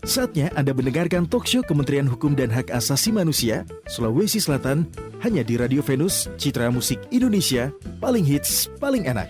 Saatnya Anda mendengarkan talkshow Kementerian Hukum dan Hak Asasi Manusia, Sulawesi Selatan, hanya di Radio Venus, Citra Musik Indonesia, paling hits, paling enak.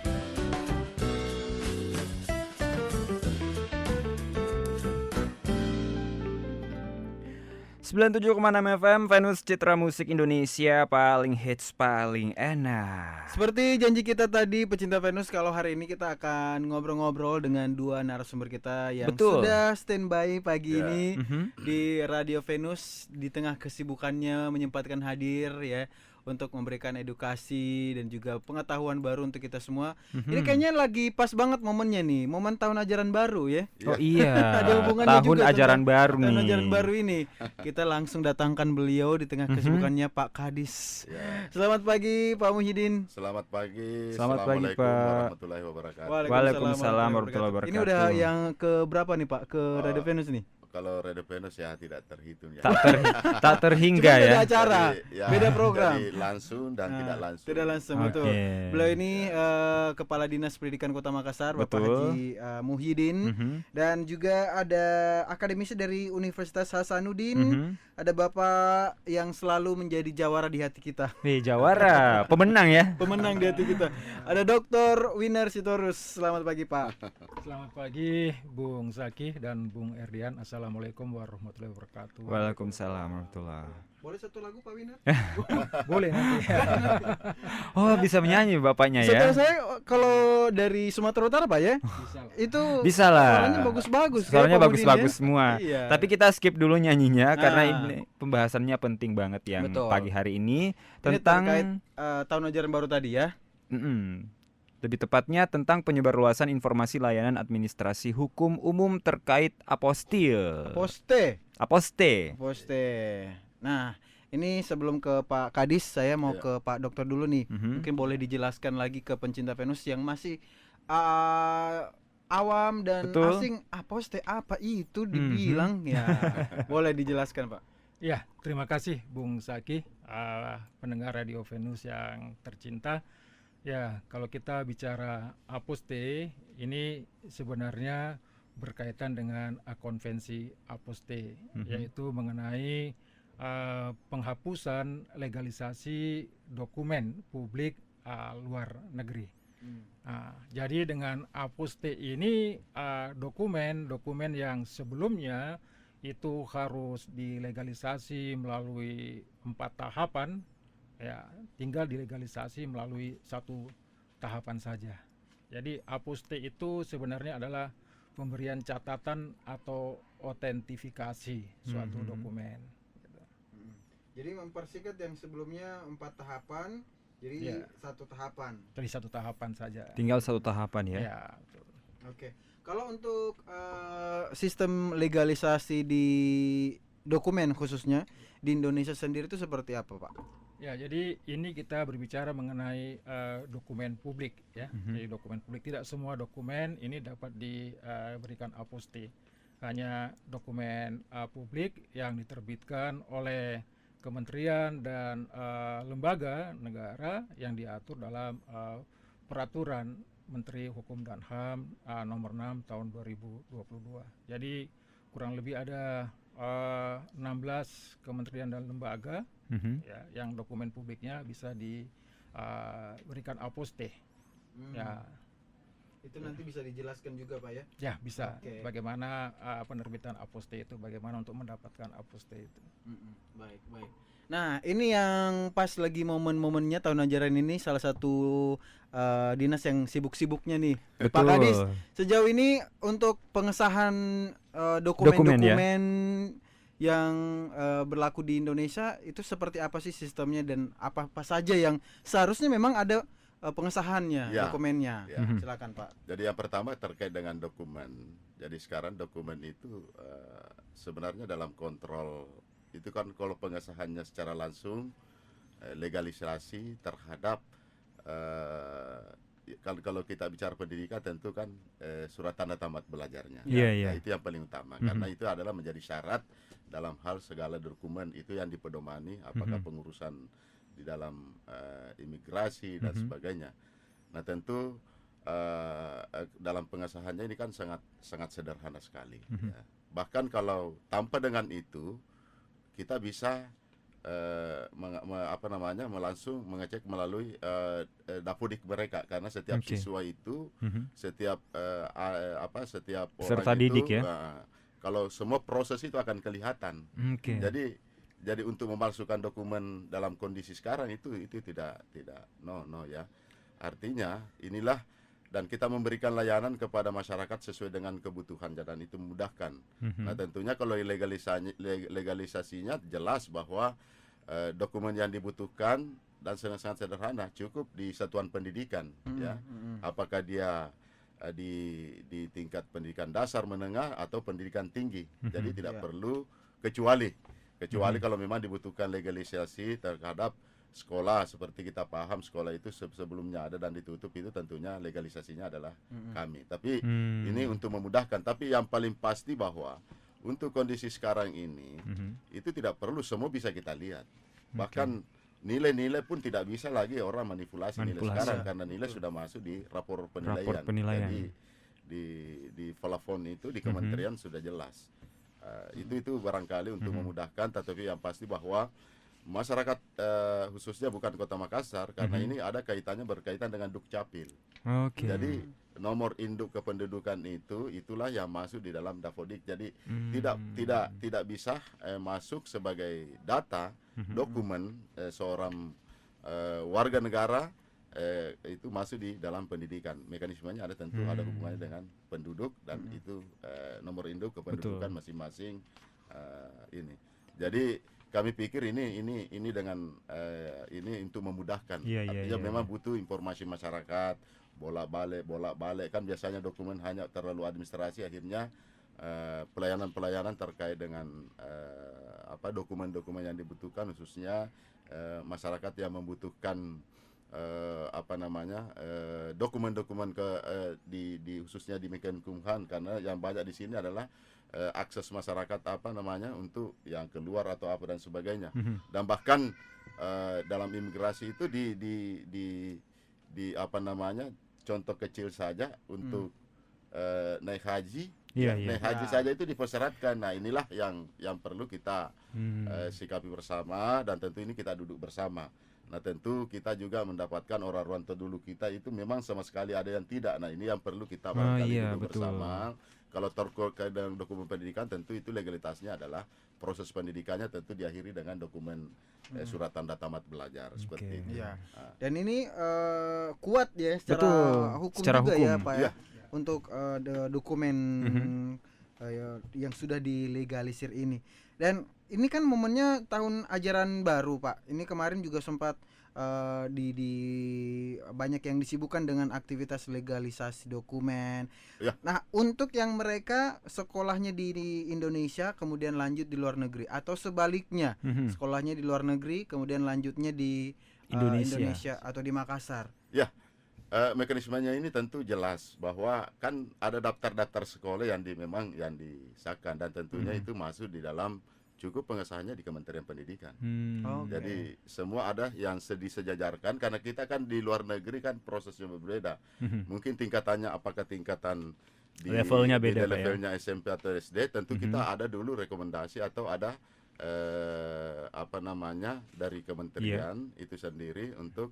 .6 FM Venus Citra Musik Indonesia, paling hits, paling enak. Seperti janji kita tadi, pecinta Venus, kalau hari ini kita akan ngobrol-ngobrol dengan dua narasumber kita yang sudah standby pagi ini di Radio Venus di tengah kesibukannya menyempatkan hadir ya untuk memberikan edukasi dan juga pengetahuan baru untuk kita semua. Ini kayaknya lagi pas banget momennya nih, momen tahun ajaran baru ya. Oh iya. Ada hubungannya tahun juga ajaran baru nih. Tahun ajaran baru ini. Kita langsung datangkan beliau di tengah kesibukannya, Pak Kadis. Selamat pagi Pak Muhyiddin. Selamat pagi. Selamat pagi, Assalamualaikum Pak. warahmatullahi wabarakatuh. Waalaikumsalam warahmatullahi wabarakatuh. Ini udah yang ke berapa nih Pak ke Radio Venus nih? Kalau Radio Venus ya tidak terhitung ya. Tak terhingga Cuma ya. beda acara, Jadi, beda program. Jadi langsung dan tidak langsung. Tidak langsung, Oke. betul. Beliau ini Kepala Dinas Pendidikan Kota Makassar, Bapak Betul. Haji Muhyiddin. Dan juga ada akademisi dari Universitas Hasanuddin. Ada Bapak yang selalu menjadi jawara di hati kita. Jawara, pemenang ya. Pemenang di hati kita. Ada Dr. Winar Sitorus. Selamat pagi Pak. Selamat pagi Bung Zaki dan Bung Erdian. Assalamualaikum warahmatullahi wabarakatuh. Waalaikumsalam warahmatullahi. Boleh satu lagu Pak Winar? Boleh nanti. Oh, bisa menyanyi bapaknya Setahu ya. saya kalau dari Sumatera Utara Pak ya, itu Bisa lah. suaranya bagus-bagus. Suaranya kayak Pak Muhyiddin bagus-bagus ya. semua. Iya. Tapi kita skip dulu nyanyinya karena Nah. ini pembahasannya penting banget yang Betul. pagi hari ini Ini tentang terkait tahun ajaran baru tadi ya. Lebih tepatnya tentang penyebarluasan informasi layanan administrasi hukum umum terkait apostil. Aposte. Nah, ini sebelum ke Pak Kadis, saya mau Iya. ke Pak Dokter dulu nih. Mungkin boleh dijelaskan lagi ke pencinta Venus yang masih awam dan Betul. asing. Aposte apa itu dibilang ya? Boleh dijelaskan Pak. Ya, terima kasih Bung Zaki, pendengar Radio Venus yang tercinta. Ya, kalau kita bicara aposte, ini sebenarnya berkaitan dengan konvensi aposte, yaitu mengenai penghapusan legalisasi dokumen publik luar negeri. Jadi dengan aposte ini dokumen yang sebelumnya itu harus dilegalisasi melalui 4 tahapan, ya tinggal dilegalisasi melalui 1 tahapan saja. Jadi aposte itu sebenarnya adalah pemberian catatan atau otentifikasi suatu dokumen. Jadi mempersingkat yang sebelumnya 4 tahapan, jadi Ya. 1 tahapan. Dari 1 tahapan saja. Tinggal 1 tahapan ya. Ya, betul. Oke. Kalau untuk sistem legalisasi di dokumen khususnya di Indonesia sendiri itu seperti apa, Pak? Ya, jadi ini kita berbicara mengenai dokumen publik ya. Jadi dokumen publik, tidak semua dokumen ini dapat diberikan aposte. Hanya dokumen publik yang diterbitkan oleh kementerian dan lembaga negara yang diatur dalam peraturan Menteri Hukum dan HAM nomor 6 tahun 2022. Jadi kurang lebih ada 16 kementerian dan lembaga ya, yang dokumen publiknya bisa diberikan aposte. Ya, Itu nanti bisa dijelaskan juga, Pak ya? ya bisa. Oke. Bagaimana penerbitan aposte itu, bagaimana untuk mendapatkan aposte itu. Baik, baik. Nah, ini yang pas lagi momen-momennya tahun ajaran ini salah satu dinas yang sibuk-sibuknya nih. Pak Betul. Kadis, sejauh ini untuk pengesahan Dokumen ya? dokumen-dokumen yang berlaku di Indonesia itu seperti apa sih sistemnya dan apa-apa saja yang seharusnya memang ada pengesahannya, Ya. dokumennya. Ya. Silakan, Pak. Jadi yang pertama terkait dengan dokumen. Jadi sekarang dokumen itu sebenarnya dalam kontrol itu kan kalau pengesahannya secara langsung legalisasi terhadap kalau kita bicara pendidikan tentu kan surat tanda tamat belajarnya. Iya, iya. Nah, itu yang paling utama karena itu adalah menjadi syarat dalam hal segala dokumen itu yang dipedomani apakah pengurusan di dalam imigrasi dan sebagainya. Nah tentu dalam pengesahannya ini kan sangat sangat sederhana sekali. Ya. Bahkan kalau tanpa dengan itu kita bisa langsung mengecek melalui dapodik mereka, karena setiap siswa itu setiap setiap peserta orang didik itu, ya. kalau semua proses itu akan kelihatan. Jadi untuk memalsukan dokumen dalam kondisi sekarang itu tidak no ya. Artinya inilah, dan kita memberikan layanan kepada masyarakat sesuai dengan kebutuhan dan itu memudahkan. Nah tentunya kalau legalisasinya jelas bahwa dokumen yang dibutuhkan dan sangat sederhana, cukup di satuan pendidikan ya. Apakah dia di tingkat pendidikan dasar, menengah atau pendidikan tinggi. Jadi tidak perlu kecuali kalau memang dibutuhkan legalisasi terhadap sekolah, seperti kita paham sekolah itu sebelumnya ada dan ditutup, itu tentunya legalisasinya adalah kami. Tapi ini untuk memudahkan. Tapi yang paling pasti bahwa untuk kondisi sekarang ini itu tidak perlu semua bisa kita lihat. Bahkan nilai-nilai pun tidak bisa lagi orang manipulasi nilai sekarang, karena nilai sudah masuk di rapor penilaian. Jadi di plafon itu di kementerian sudah jelas. Itu barangkali untuk memudahkan, tetapi yang pasti bahwa masyarakat khususnya bukan Kota Makassar, karena ini ada berkaitan dengan Dukcapil. Jadi nomor induk kependudukan itulah yang masuk di dalam dapodik. Jadi tidak bisa masuk sebagai data dokumen seorang warga negara itu masuk di dalam pendidikan. Mekanismenya ada, tentu ada hubungannya dengan penduduk, dan itu nomor induk kependudukan masing-masing ini. Jadi kami pikir ini dengan ini untuk memudahkan. Artinya memang butuh informasi masyarakat, bolak-balik kan biasanya dokumen hanya terlalu administrasi, akhirnya pelayanan terkait dengan dokumen-dokumen yang dibutuhkan, khususnya masyarakat yang membutuhkan dokumen-dokumen di khususnya di Menkumham, karena yang banyak di sini adalah akses masyarakat untuk yang keluar atau apa dan sebagainya. Dan bahkan dalam imigrasi itu di contoh kecil saja untuk naik haji. Naik haji saja itu dipersyaratkan. Nah inilah yang perlu kita sikapi bersama, dan tentu ini kita duduk bersama. Nah tentu kita juga mendapatkan orang-orang terdulu kita itu memang sama sekali ada yang tidak. Nah ini yang perlu kita duduk bersama. Kalau terkait dengan dokumen pendidikan, tentu itu legalitasnya adalah proses pendidikannya tentu diakhiri dengan dokumen surat tanda tamat belajar seperti itu. Dan ini kuat ya secara hukum secara juga hukum. ya Pak ya. Untuk dokumen yang sudah dilegalisir ini. Dan ini kan momennya tahun ajaran baru Pak. Ini kemarin juga sempat banyak yang disibukkan dengan aktivitas legalisasi dokumen. Nah, untuk yang mereka sekolahnya di Indonesia kemudian lanjut di luar negeri, atau sebaliknya sekolahnya di luar negeri kemudian lanjutnya di Indonesia atau di Makassar. Mekanismenya ini tentu jelas bahwa kan ada daftar-daftar sekolah yang disahkan, dan tentunya itu masuk di dalam cukup pengesahannya di Kementerian Pendidikan. Jadi semua ada yang disejajarkan, karena kita kan di luar negeri kan prosesnya berbeda. Mungkin tingkatannya apakah tingkatan di levelnya beda, levelnya SMP atau SD, tentu kita ada dulu rekomendasi atau ada dari kementerian itu sendiri untuk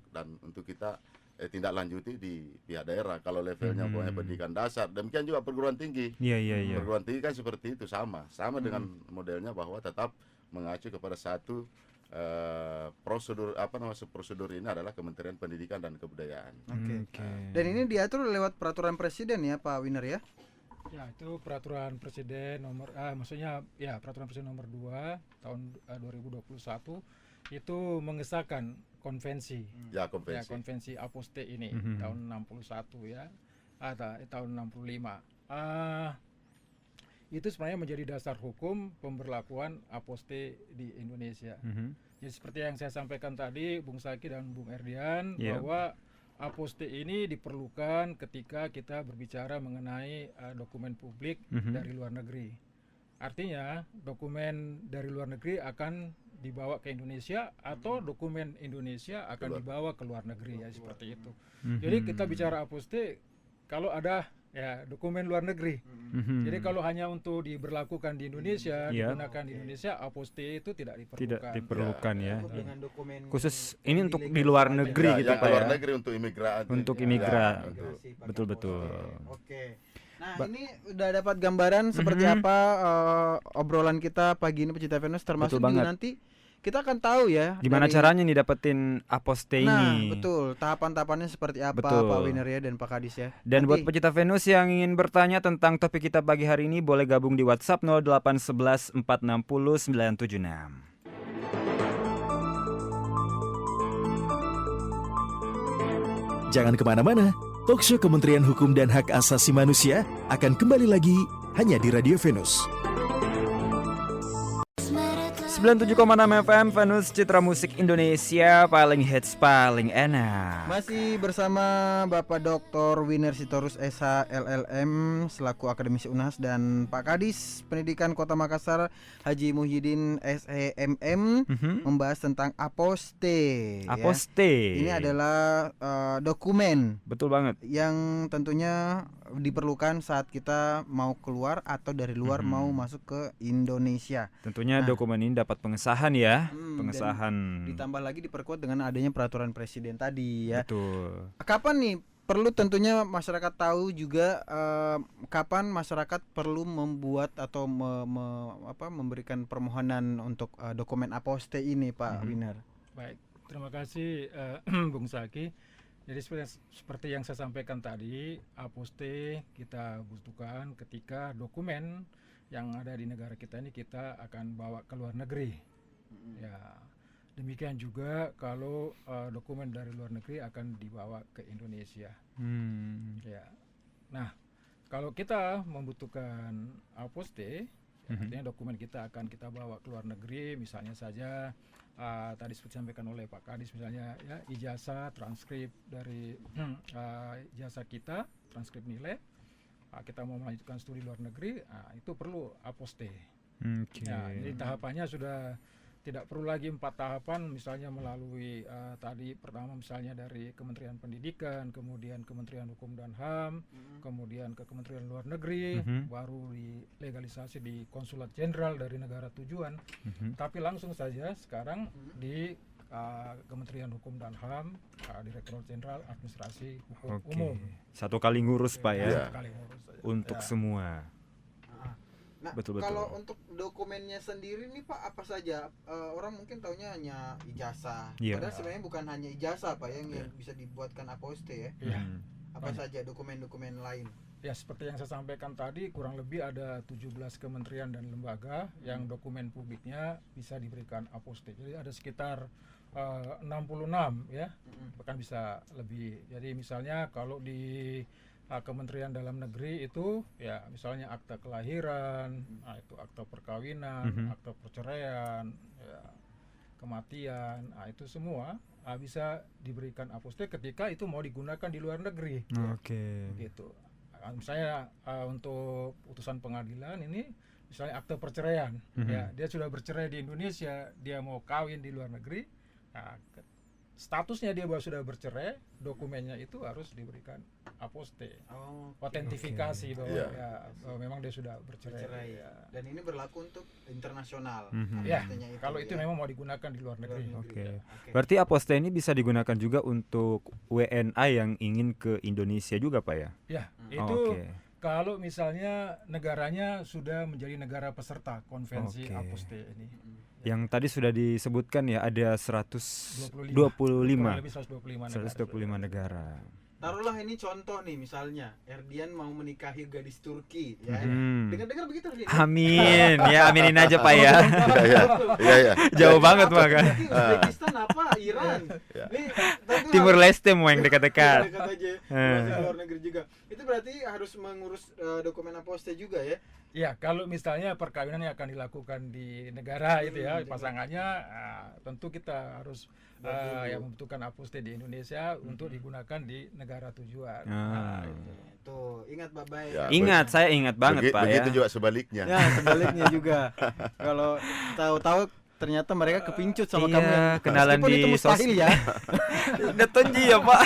kita tindak lanjuti di pihak daerah. Kalau levelnya pendidikan dasar, demikian juga perguruan tinggi. Perguruan tinggi kan seperti itu, sama dengan modelnya, bahwa tetap mengacu kepada satu prosedur prosedur ini adalah Kementerian Pendidikan dan Kebudayaan. Dan ini diatur lewat peraturan presiden ya Pak Winner ya? Ya, itu peraturan presiden peraturan presiden nomor 2 tahun 2021 itu mengesahkan konvensi Aposte ini tahun 61 ya, tahun 65. Itu sebenarnya menjadi dasar hukum pemberlakuan Aposte di Indonesia. Jadi seperti yang saya sampaikan tadi, Bung Saki dan Bung Erdian, bahwa Aposte ini diperlukan ketika kita berbicara mengenai dokumen publik dari luar negeri. Artinya dokumen dari luar negeri akan dibawa ke Indonesia, atau dokumen Indonesia akan dibawa ke luar negeri, ya seperti itu. Jadi kita bicara Aposte, kalau ada ya dokumen luar negeri. Jadi kalau hanya untuk diberlakukan di Indonesia, digunakan di Indonesia, aposte itu tidak diperlukan. Tidak diperlukan ya. Dengan dokumen Khusus ini untuk di luar negeri gitu yang Pak luar ya. negeri untuk imigran. Untuk Ya, imigran. betul. Betul. Oke. Nah, ini udah dapat gambaran seperti apa obrolan kita pagi ini pecinta Venus, termasuk Betul juga banget. nanti kita akan tahu ya Gimana dari- caranya nih dapetin aposte Nah, ini? betul. Tahapan-tahapannya seperti apa Betul. Pak Winner ya dan Pak Kadis ya. Dan buat Nanti- pecinta Venus yang ingin bertanya tentang topik kita pagi hari ini boleh gabung di WhatsApp 0811 460 976. Jangan kemana-mana, talkshow Kementerian Hukum dan Hak Asasi Manusia akan kembali lagi hanya di Radio Venus. 97,6 FM Venus Citra Musik Indonesia, paling hits paling enak. Masih bersama Bapak Dr. Winner Sitorus SH LLM selaku akademisi UNHAS dan Pak Kadis Pendidikan Kota Makassar Haji Muhyiddin SEMM membahas tentang aposte. ya. Aposte. Ini adalah dokumen Betul banget. yang tentunya diperlukan saat kita mau keluar atau dari luar mau masuk ke Indonesia. Tentunya Nah. dokumen ini dapat pengesahan ya, Dan pengesahan. ditambah lagi diperkuat dengan adanya peraturan presiden tadi ya. Betul. Kapan nih perlu tentunya masyarakat tahu juga kapan masyarakat perlu membuat atau memberikan permohonan untuk dokumen aposte ini Pak Winner. Baik, terima kasih Bung Saki. Jadi seperti yang saya sampaikan tadi, aposte kita butuhkan ketika dokumen yang ada di negara kita ini kita akan bawa ke luar negeri. Ya, demikian juga kalau dokumen dari luar negeri akan dibawa ke Indonesia. Ya, nah kalau kita membutuhkan aposte, ya, artinya dokumen kita akan kita bawa ke luar negeri, misalnya saja tadi seperti disampaikan oleh Pak Kadis misalnya ya ijazah, transkrip dari ijazah kita, transkrip nilai, kita mau melanjutkan studi luar negeri, itu perlu aposte. Oke. Ya, jadi tahapannya sudah tidak perlu lagi 4 tahapan, misalnya melalui tadi pertama misalnya dari Kementerian Pendidikan, kemudian Kementerian Hukum dan HAM, kemudian ke Kementerian Luar Negeri, baru dilegalisasi di Konsulat Jenderal dari negara tujuan, tapi langsung saja sekarang di Kementerian Hukum dan HAM, Direktorat Jenderal Administrasi Hukum Oke. Umum. Satu kali ngurus Pak ya, Sekali ngurus saja. untuk Ya. semua. Nah, Betul. kalau untuk dokumennya sendiri nih Pak apa saja? Orang mungkin taunya hanya ijazah. Iya. Padahal sebenarnya bukan hanya ijazah Pak yang bisa dibuatkan aposte ya. Iya. Apa saja dokumen-dokumen lain? Ya, seperti yang saya sampaikan tadi, kurang lebih ada 17 kementerian dan lembaga yang dokumen publiknya bisa diberikan aposte. Jadi ada sekitar 66 ya, bahkan bisa lebih. Jadi misalnya kalau di Kementerian Dalam Negeri itu ya misalnya akta kelahiran, itu akta perkawinan, akta perceraian, ya, kematian, itu semua bisa diberikan aposte ketika itu mau digunakan di luar negeri. Oke. Gitu. Misalnya untuk putusan pengadilan ini misalnya akte perceraian, ya dia sudah bercerai di Indonesia, dia mau kawin di luar negeri, statusnya dia bahwa sudah bercerai, dokumennya itu harus diberikan aposte, otentifikasi bahwa bahwa memang dia sudah bercerai. Ya. Dan ini berlaku untuk internasional. Ya, Artinya itu, kalau itu memang mau digunakan di luar negeri. Oke. Berarti aposte ini bisa digunakan juga untuk WNA yang ingin ke Indonesia juga Pak ya? Ya, itu Oke. kalau misalnya negaranya sudah menjadi negara peserta konvensi Oke. aposte ini. Yang tadi sudah disebutkan ya ada 125 Kurang lebih 125 negara. Taruhlah ini contoh nih misalnya Erdian mau menikahi gadis Turki ya. Dengar-dengar begitu Erdian. Amin. Ya aminin aja Pak ya. Iya. Jauh banget Pak kan. Uzbekistan apa? Iran. Nih, tentu Timur harus- Leste mau yang dekat-dekat. dekat aja. Masih ke luar negeri juga. Itu berarti harus mengurus dokumen aposte juga ya. Ya, kalau misalnya perkawinan yang akan dilakukan di negara itu ya, pasangannya tentu kita harus yang membutuhkan aposte di Indonesia untuk digunakan di negara tujuan. Itu. Tuh, ingat Pak Bay. Ya, Ingat, saya ingat banget Pak ya. Begitu juga sebaliknya. Ya, sebaliknya juga. Kalau tahu-tahu ternyata mereka kepincut sama iya, kamu yang kenalan meskipun di itu mustahil ya. Detonji ya Pak.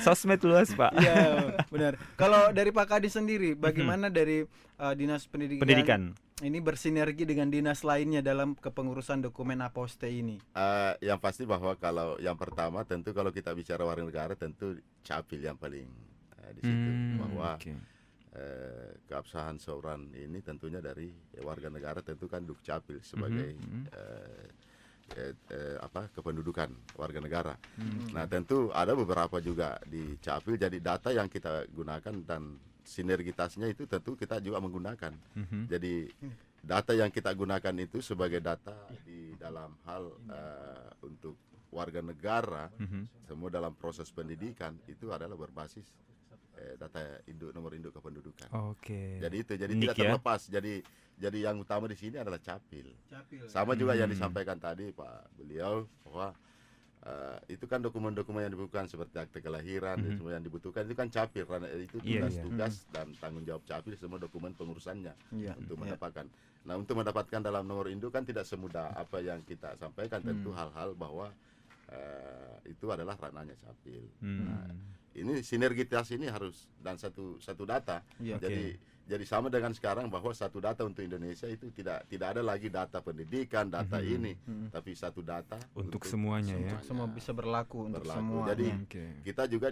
Sosmed luas Pak. Iya, benar. Kalau dari Pak Kadi sendiri, bagaimana dari Dinas Pendidikan ini bersinergi dengan dinas lainnya dalam kepengurusan dokumen aposte ini? Yang pasti bahwa kalau yang pertama tentu kalau kita bicara warga negara tentu Capil yang paling di situ bahwa Oke. keabsahan seorang ini tentunya dari warga negara tentu kan Dukcapil sebagai kependudukan warga negara. Nah tentu ada beberapa juga di Capil, jadi data yang kita gunakan dan sinergitasnya itu tentu kita juga menggunakan. Jadi data yang kita gunakan itu sebagai data di dalam hal untuk warga negara semua dalam proses pendidikan itu adalah berbasis data nomor induk kependudukan. Oke. Jadi itu Unik tidak terlepas. Jadi yang utama di sini adalah Capil. Sama juga yang disampaikan tadi Pak beliau bahwa itu kan dokumen-dokumen yang dibutuhkan seperti akte kelahiran dan semua yang dibutuhkan itu kan Capil karena itu tugas dan tanggung jawab Capil semua dokumen pengurusannya untuk mendapatkan. Nah, untuk mendapatkan dalam nomor induk kan tidak semudah apa yang kita sampaikan, tentu hal-hal bahwa itu adalah ranahnya Capil. Nah, ini sinergitas ini harus dan satu data. Jadi sama dengan sekarang bahwa satu data untuk Indonesia itu tidak ada lagi data pendidikan, data ini, tapi satu data Untuk semuanya ya. Semua bisa berlaku untuk semua. Jadi kita juga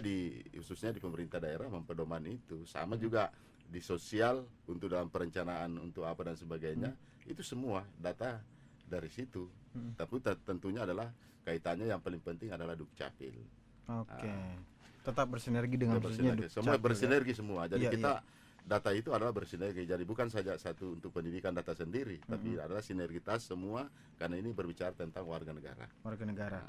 khususnya di pemerintah daerah mempedoman itu, sama juga di sosial untuk dalam perencanaan untuk apa dan sebagainya, itu semua data dari situ. Tapi tentunya adalah kaitannya yang paling penting adalah Dukcapil. Oke. Tetap bersinergi dengan khususnya Semua Dukcapil, bersinergi semua. Jadi Iya, kita data itu adalah bersinergi. Jadi bukan saja satu untuk pendidikan data sendiri, tapi adalah sinergitas semua karena ini berbicara tentang warga negara. Warga negara.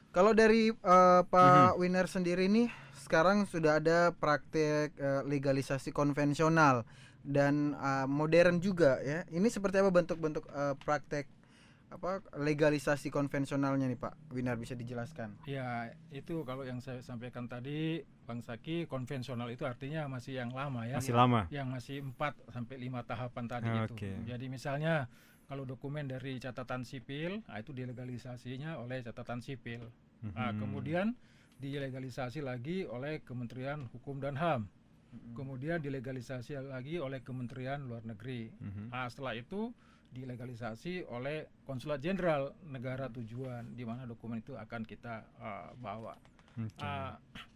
Kalau dari Pak Winner sendiri nih, sekarang sudah ada praktek legalisasi konvensional dan modern juga ya. Ini seperti apa bentuk-bentuk praktek legalisasi konvensionalnya nih Pak Winner, bisa dijelaskan? Ya, itu kalau yang saya sampaikan tadi Bang Saki, konvensional itu artinya masih yang lama ya. Masih lama. Yang masih 4 sampai 5 tahapan tadi itu. Jadi misalnya kalau dokumen dari catatan sipil, itu dilegalisasinya oleh catatan sipil. Kemudian dilegalisasi lagi oleh Kementerian Hukum dan HAM. Kemudian dilegalisasi lagi oleh Kementerian Luar Negeri. Setelah itu dilegalisasi oleh Konsulat Jenderal negara tujuan di mana dokumen itu akan kita bawa.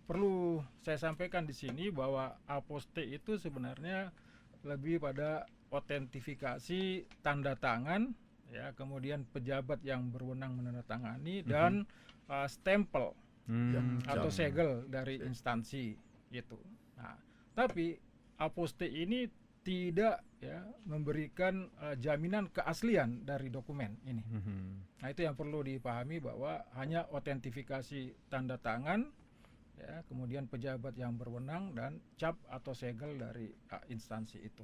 Perlu saya sampaikan di sini bahwa aposte itu sebenarnya lebih pada otentifikasi tanda tangan, ya, kemudian pejabat yang berwenang menandatangani dan stempel atau segel dari instansi itu. Nah, tapi aposte ini tidak memberikan jaminan keaslian dari dokumen ini. Nah, itu yang perlu dipahami bahwa hanya otentifikasi tanda tangan, ya, kemudian pejabat yang berwenang dan cap atau segel dari instansi itu.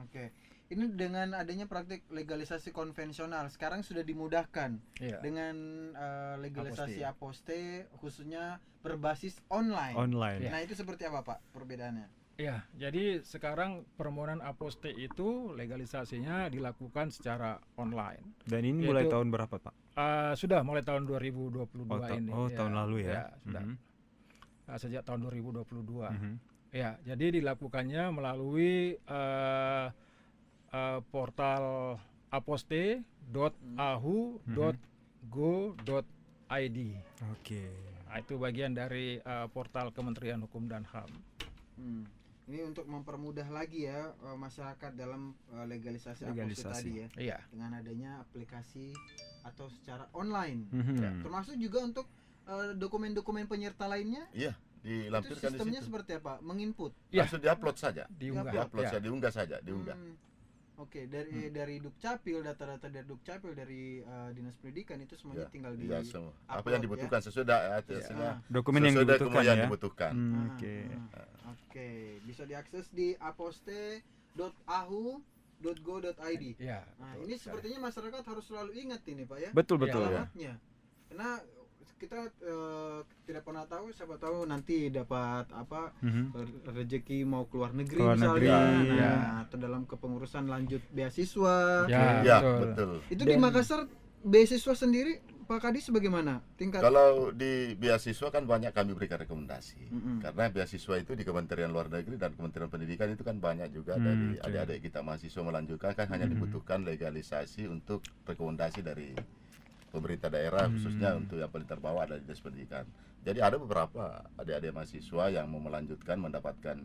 Oke. Ini dengan adanya praktik legalisasi konvensional sekarang sudah dimudahkan dengan legalisasi aposte khususnya berbasis online. Nah, itu seperti apa Pak perbedaannya? Ya, jadi sekarang permohonan aposte itu legalisasinya dilakukan secara online. Dan ini mulai tahun berapa Pak? Sudah mulai tahun 2022 ini. Tahun lalu ya? Sudah. Sejak tahun 2022. Ya, jadi dilakukannya melalui portal aposte.ahu.go.id. Nah, itu bagian dari portal Kementerian Hukum dan HAM. Ini untuk mempermudah lagi ya masyarakat dalam legalisasi aposte tadi ya. Dengan adanya aplikasi atau secara online. Termasuk juga untuk dokumen-dokumen penyerta lainnya. Iya, dilampirkan itu sistemnya di situ. seperti apa? Menginput. Langsung diupload saja. Diunggah saja. Oke, dari Dukcapil, data-data dari Dukcapil dari Dinas Pendidikan itu semuanya tinggal di apa yang dibutuhkan sesuai dokumen yang dibutuhkan. Oke, bisa diakses di aposte.ahu.go.id. Ya, nah, ini sepertinya masyarakat harus selalu ingat ini Pak ya. Betul. Alamatnya. Karena kita tidak pernah tahu, siapa tahu nanti dapat rezeki mau keluar negeri Keluar misalnya, negeri, atau dalam kepengurusan lanjut beasiswa. Ya, betul. Itu di Makassar beasiswa sendiri Pak Kadis bagaimana tingkat? Kalau di beasiswa kan banyak kami berikan rekomendasi. Karena beasiswa itu di Kementerian Luar Negeri dan Kementerian Pendidikan itu kan banyak juga dari adik-adik kita mahasiswa melanjutkan, kan hanya dibutuhkan legalisasi untuk rekomendasi dari pemerintah daerah, khususnya untuk yang paling terbawah dari Dinas Pendidikan. Jadi ada beberapa adik-adik mahasiswa yang mau melanjutkan mendapatkan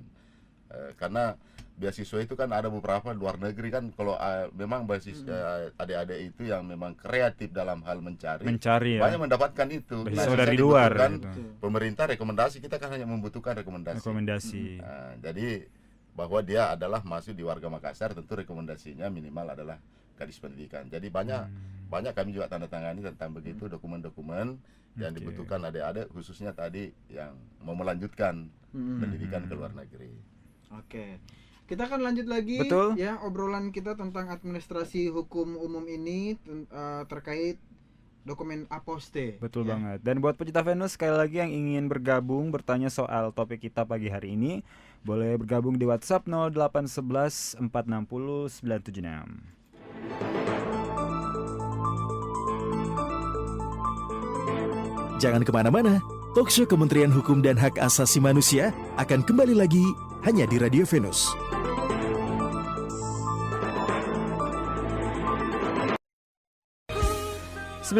karena beasiswa itu kan ada beberapa luar negeri kan, kalau memang beasiswa adik-adik itu yang memang kreatif dalam hal mencari ya. banyak mendapatkan itu. Beasiswa dari luar gitu. Pemerintah rekomendasi, kita kan hanya membutuhkan rekomendasi. Jadi bahwa dia adalah masuk di warga Makassar, tentu rekomendasinya minimal adalah Kadis Pendidikan. Jadi banyak kami juga tanda tangani tentang begitu dokumen-dokumen yang dibutuhkan adik-adik, khususnya tadi yang mau melanjutkan pendidikan ke luar negeri. Oke. Kita akan lanjut lagi. Betul. Ya, obrolan kita tentang administrasi hukum umum ini terkait dokumen aposte. Betul banget. Dan buat pecinta Venus, sekali lagi yang ingin bergabung bertanya soal topik kita pagi hari ini, boleh bergabung di WhatsApp 0811 460 976. Jangan kemana-mana, talkshow Kementerian Hukum dan Hak Asasi Manusia akan kembali lagi hanya di Radio Venus. .6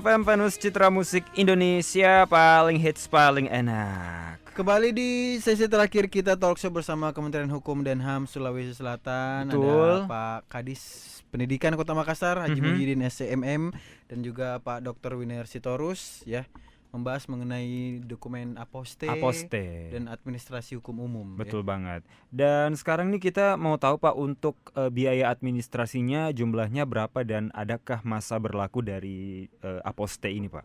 FM Venus, Citra Musik Indonesia, paling hits paling enak. Kembali di sesi terakhir kita talkshow bersama Kementerian Hukum dan HAM Sulawesi Selatan. Betul. Ada Pak Kadis Pendidikan Kota Makassar, Haji Muhyiddin SCMM, dan juga Pak Dr. Winer Sitorus, ya, membahas mengenai dokumen aposte dan administrasi hukum umum. Betul banget. Dan sekarang nih kita mau tahu Pak, untuk biaya administrasinya jumlahnya berapa dan adakah masa berlaku dari aposte ini Pak?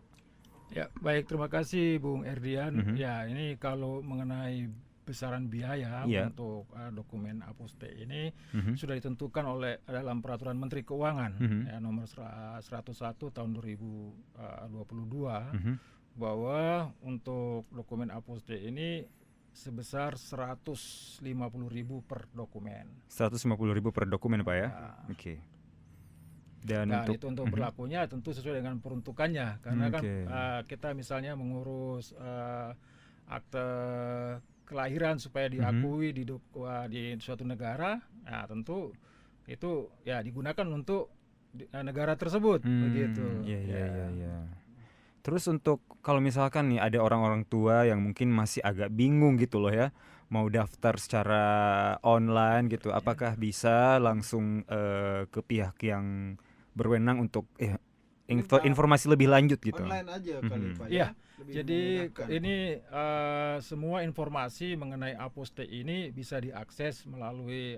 Ya, baik, terima kasih Bung Erdian. Ya, ini kalau mengenai besaran biaya untuk dokumen aposte ini sudah ditentukan oleh dalam peraturan Menteri Keuangan ya, nomor 101 tahun 2022 bahwa untuk dokumen aposte ini sebesar 150.000 per dokumen. 150.000 per dokumen Pak ya? Oke. Dan untuk berlakunya tentu sesuai dengan peruntukannya, karena kan kita misalnya mengurus akte kelahiran supaya diakui di suatu negara, nah tentu itu ya digunakan untuk negara tersebut begitu. Iya. Terus untuk kalau misalkan nih ada orang-orang tua yang mungkin masih agak bingung gitu loh ya, mau daftar secara online gitu, apakah bisa langsung ke pihak yang berwenang untuk informasi lebih lanjut gitu? Online aja kali Pak ya. Jadi ini semua informasi mengenai aposte ini bisa diakses melalui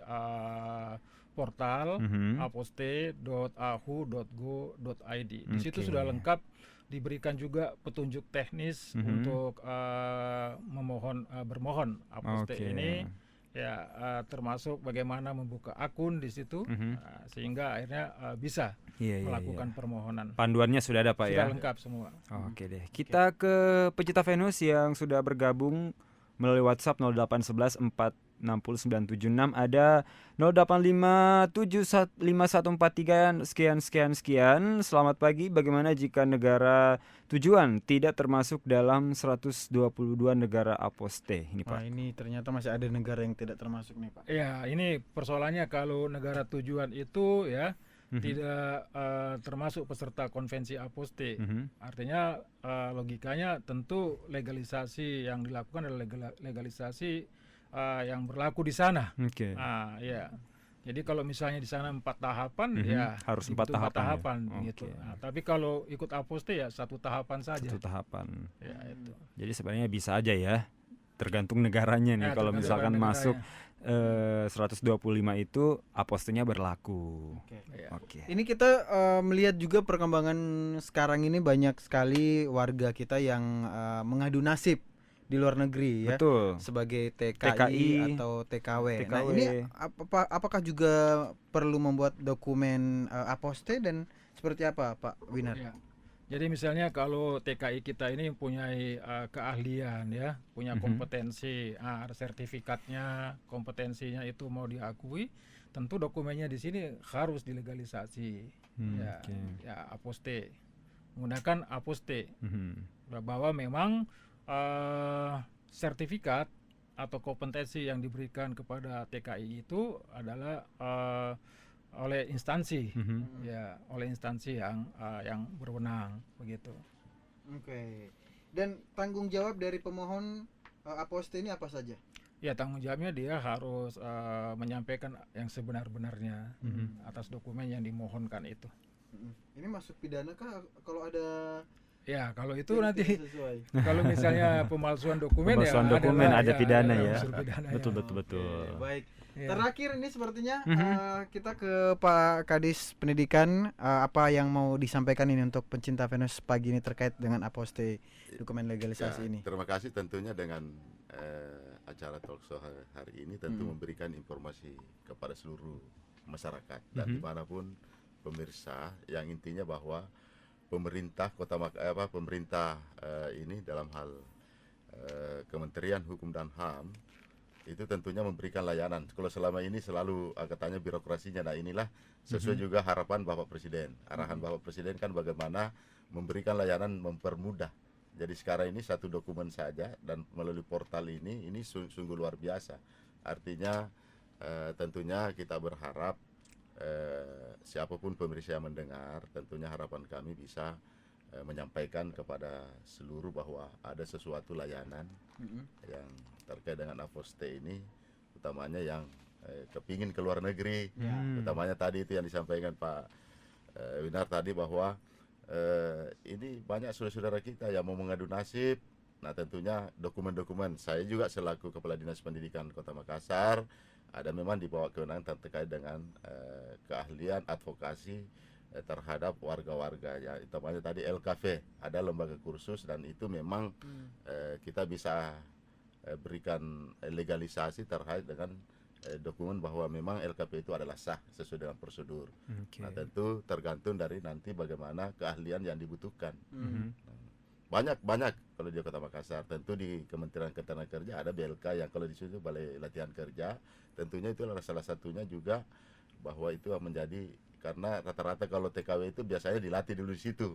portal aposte.ahu.go.id. Di situ sudah lengkap, diberikan juga petunjuk teknis untuk bermohon aposte ini, ya, termasuk bagaimana membuka akun di situ, sehingga akhirnya bisa melakukan permohonan. Panduannya sudah ada Pak sudah ya? Sudah lengkap semua. Oke deh. Kita ke pecinta Venus yang sudah bergabung melalui WhatsApp 0811 460 976, ada 08575143 sekian. Selamat pagi. Bagaimana jika negara tujuan tidak termasuk dalam 122 negara aposte ini Pak? Ini ternyata masih ada negara yang tidak termasuk nih Pak. Ya, ini persoalannya kalau negara tujuan itu ya tidak termasuk peserta konvensi aposte. Artinya logikanya tentu legalisasi yang dilakukan adalah legalisasi yang berlaku di sana. Ya. Jadi kalau misalnya di sana 4 tahapan, ya harus 4 tahapan gitu. Nah, tapi kalau ikut aposte ya 1 tahapan saja. 1 tahapan. Ya, itu. Jadi sebenarnya bisa aja ya, tergantung negaranya nih. Kalau misalkan masuk 125 itu apostenya berlaku. Oke. Ini kita melihat juga perkembangan sekarang ini, banyak sekali warga kita yang mengadu nasib di luar negeri ya. Betul. Sebagai TKI atau TKW. Nah, ini apakah juga perlu membuat dokumen aposte dan seperti apa Pak Winer? Ya. Jadi misalnya kalau TKI kita ini punya keahlian ya, punya kompetensi, sertifikatnya, kompetensinya itu mau diakui, tentu dokumennya di sini harus dilegalisasi. Ya aposte, menggunakan aposte, bahwa memang sertifikat atau kompetensi yang diberikan kepada TKI itu adalah oleh instansi, ya, oleh instansi yang berwenang begitu. Oke. Dan tanggung jawab dari pemohon aposte ini apa saja? Ya, tanggung jawabnya dia harus menyampaikan yang sebenar-benarnya atas dokumen yang dimohonkan itu. Ini masuk pidana kah kalau ada? Ya, kalau itu nanti kalau misalnya pemalsuan dokumen ada pidana ya. Betul. Baik. Ya. Terakhir ini sepertinya kita ke Pak Kadis Pendidikan, apa yang mau disampaikan ini untuk pencinta Venus pagi ini terkait dengan aposte dokumen legalisasi ini. Terima kasih, tentunya dengan acara talkshow hari ini tentu memberikan informasi kepada seluruh masyarakat dan dimanapun pemirsa, yang intinya bahwa pemerintah pemerintah ini dalam hal Kementerian Hukum dan HAM itu tentunya memberikan layanan. Kalau selama ini selalu katanya birokrasinya, nah inilah sesuai juga harapan Bapak Presiden. Arahan Bapak Presiden kan bagaimana memberikan layanan, mempermudah. Jadi sekarang ini satu dokumen saja dan melalui portal ini sungguh luar biasa. Artinya tentunya kita berharap siapapun pemirsa yang mendengar, tentunya harapan kami bisa menyampaikan kepada seluruh bahwa ada sesuatu layanan yang terkait dengan aposte ini, utamanya yang kepingin ke luar negeri, utamanya tadi itu yang disampaikan Pak Winar tadi bahwa ini banyak saudara-saudara kita yang mau mengadu nasib. Nah tentunya dokumen-dokumen, saya juga selaku Kepala Dinas Pendidikan Kota Makassar ada memang di bawah kewenangan terkait dengan keahlian advokasi terhadap warga-warga ya, utamanya tadi LKV, ada lembaga kursus dan itu memang kita bisa berikan legalisasi terkait dengan dokumen bahwa memang LKP itu adalah sah sesuai dengan prosedur. Nah tentu tergantung dari nanti bagaimana keahlian yang dibutuhkan. Banyak kalau di Kota Makassar, tentu di Kementerian Ketenagakerjaan ada BLK yang kalau di situ Balai Latihan Kerja, tentunya itu adalah salah satunya juga bahwa itu menjadi, karena rata-rata kalau TKW itu biasanya dilatih dulu di situ,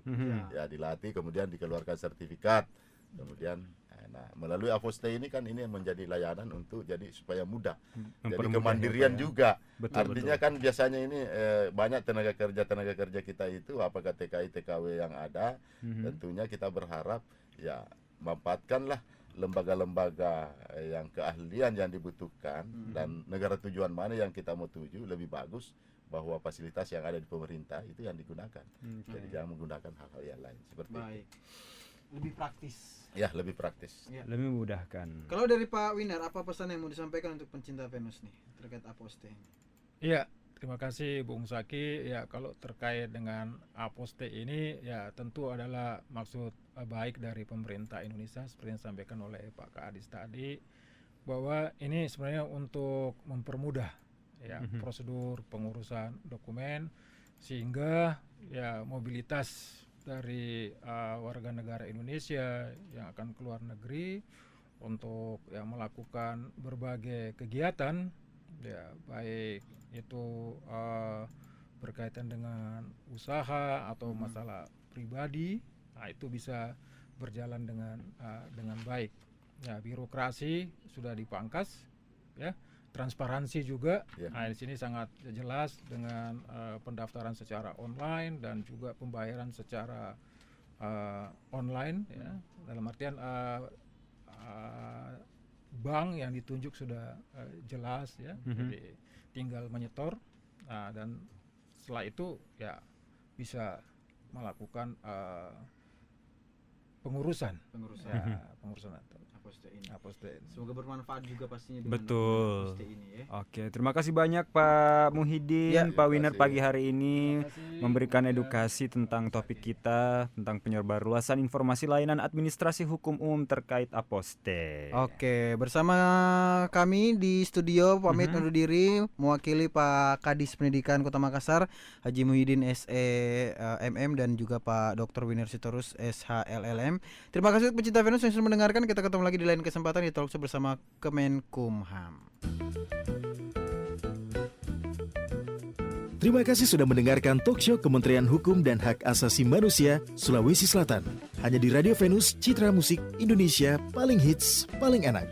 ya dilatih kemudian dikeluarkan sertifikat, kemudian nah melalui aposte ini kan ini menjadi layanan untuk jadi supaya mudah, jadi kemandirian juga. Artinya kan biasanya ini banyak tenaga kerja kita itu apakah TKI TKW yang ada, tentunya kita berharap ya manfaatkanlah lembaga-lembaga yang keahlian yang dibutuhkan dan negara tujuan mana yang kita mau tuju lebih bagus, bahwa fasilitas yang ada di pemerintah itu yang digunakan. Jadi jangan menggunakan hal-hal yang lain seperti itu. Lebih praktis. Ya, lebih praktis. Ya. Lebih memudahkan. Kalau dari Pak Winar, apa pesan yang mau disampaikan untuk pencinta Venus nih terkait aposte ini? Iya, terima kasih Bung Zaki. Ya, kalau terkait dengan aposte ini ya tentu adalah maksud baik dari pemerintah Indonesia seperti yang disampaikan oleh Pak Kadis tadi, bahwa ini sebenarnya untuk mempermudah ya prosedur pengurusan dokumen sehingga ya mobilitas dari warga negara Indonesia yang akan keluar negeri untuk ya melakukan berbagai kegiatan ya, baik itu berkaitan dengan usaha atau masalah pribadi, nah itu bisa berjalan dengan baik. Ya, birokrasi sudah dipangkas ya. Transparansi juga, nah di sini sangat jelas dengan pendaftaran secara online dan juga pembayaran secara online ya. Dalam artian bank yang ditunjuk sudah jelas ya, jadi tinggal menyetor, dan setelah itu ya bisa melakukan pengurusan pengurusan atau aposte ini. aposte. Semoga bermanfaat juga pastinya dengan Betul. aposte ini ya. Oke, terima kasih banyak Pak Muhyiddin, Ya, Pak Winner kasih. pagi hari ini memberikan edukasi tentang topik kita tentang penyebarluasan informasi layanan administrasi hukum umum terkait Aposte. Oke, bersama kami di studio pamit undur diri mewakili Pak Kadis Pendidikan Kota Makassar, Haji Muhyiddin SE MM dan juga Pak Dr. Winner Sitorus SHLLM. Terima kasih pecinta Venus yang sudah mendengarkan. Kita ketemu lagi di lain kesempatan di Talkshow bersama Kemenkumham. Terima kasih sudah mendengarkan talkshow Kementerian Hukum dan Hak Asasi Manusia Sulawesi Selatan. Hanya di Radio Venus, Citra Musik Indonesia paling hits, paling enak.